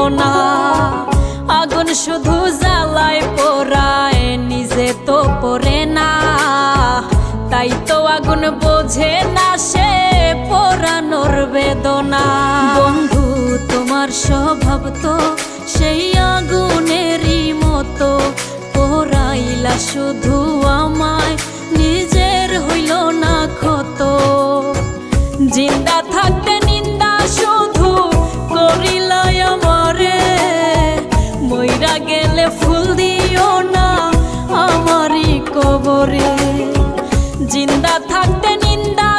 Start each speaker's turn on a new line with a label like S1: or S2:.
S1: বেদনা। আগুন শুধু জ্বালায় পোড়ায়, নিজে তো পড়ে না, তাই তো আগুন বোঝে না সে পোড়ানোর বেদনা। বন্ধু তোমার স্বভাব তো সেই আগুনেরই মতো, পোড়াইলা শুধু আমায়, নিজের হইল না ক্ষত। জিন্দা থাকতে নিন্দা শুধু করিলাই আমারে, মইরা গেলে ফুল দিও না আমারই কবরে। জিন্দা থাকতে নিন্দা